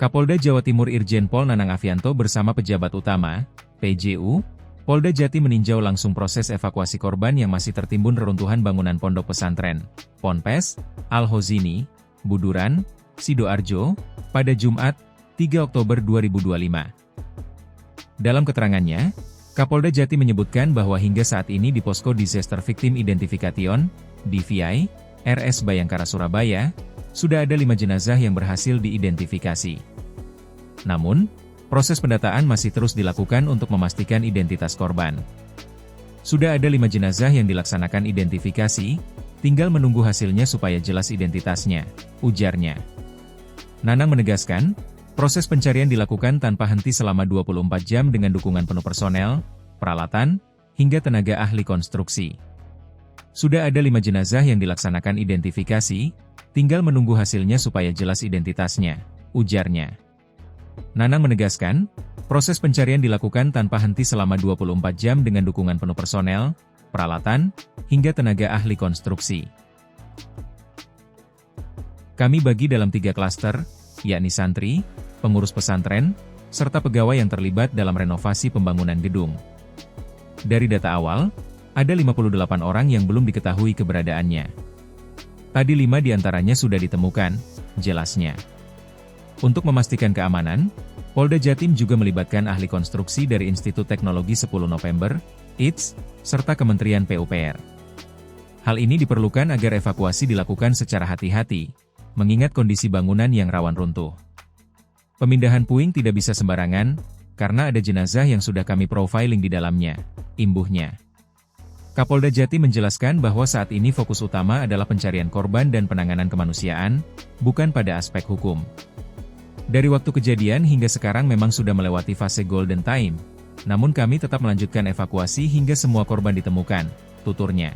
Kapolda Jawa Timur Irjen Pol Nanang Afianto bersama pejabat utama, PJU, Polda Jatim meninjau langsung proses evakuasi korban yang masih tertimbun reruntuhan bangunan pondok pesantren, Ponpes, Al-Hozini, Buduran, Sidoarjo, pada Jumat, 3 Oktober 2025. Dalam keterangannya, Kapolda Jatim menyebutkan bahwa hingga saat ini di Posko Disaster Victim Identification, DVI, RS Bayangkara Surabaya, sudah ada 5 jenazah yang berhasil diidentifikasi. Namun, proses pendataan masih terus dilakukan untuk memastikan identitas korban. Sudah ada 5 jenazah yang dilaksanakan identifikasi, tinggal menunggu hasilnya supaya jelas identitasnya, ujarnya. Nanang menegaskan, proses pencarian dilakukan tanpa henti selama 24 jam dengan dukungan penuh personel, peralatan, hingga tenaga ahli konstruksi. Sudah ada 5 jenazah yang dilaksanakan identifikasi, tinggal menunggu hasilnya supaya jelas identitasnya, ujarnya. Nanang menegaskan, proses pencarian dilakukan tanpa henti selama 24 jam dengan dukungan penuh personel, peralatan, hingga tenaga ahli konstruksi. Kami bagi dalam 3 klaster, yakni santri, pengurus pesantren, serta pegawai yang terlibat dalam renovasi pembangunan gedung. Dari data awal, ada 58 orang yang belum diketahui keberadaannya. Tadi 5 diantaranya sudah ditemukan, jelasnya. Untuk memastikan keamanan, Polda Jatim juga melibatkan ahli konstruksi dari Institut Teknologi 10 November, ITS, serta Kementerian PUPR. Hal ini diperlukan agar evakuasi dilakukan secara hati-hati, mengingat kondisi bangunan yang rawan runtuh. Pemindahan puing tidak bisa sembarangan, karena ada jenazah yang sudah kami profiling di dalamnya, imbuhnya. Kapolda Jatim menjelaskan bahwa saat ini fokus utama adalah pencarian korban dan penanganan kemanusiaan, bukan pada aspek hukum. Dari waktu kejadian hingga sekarang memang sudah melewati fase golden time, namun kami tetap melanjutkan evakuasi hingga semua korban ditemukan, tuturnya.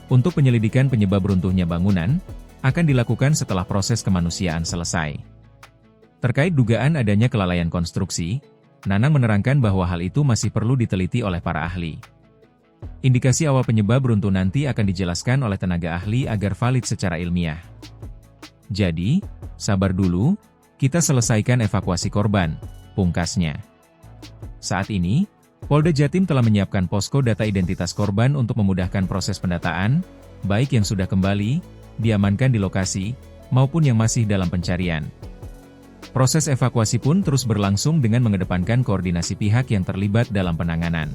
Untuk penyelidikan penyebab runtuhnya bangunan, akan dilakukan setelah proses kemanusiaan selesai. Terkait dugaan adanya kelalaian konstruksi, Nanang menerangkan bahwa hal itu masih perlu diteliti oleh para ahli. Indikasi awal penyebab runtuh nanti akan dijelaskan oleh tenaga ahli agar valid secara ilmiah. Jadi, sabar dulu, kita selesaikan evakuasi korban, pungkasnya. Saat ini, Polda Jatim telah menyiapkan posko data identitas korban untuk memudahkan proses pendataan, baik yang sudah kembali, diamankan di lokasi, maupun yang masih dalam pencarian. Proses evakuasi pun terus berlangsung dengan mengedepankan koordinasi pihak yang terlibat dalam penanganan.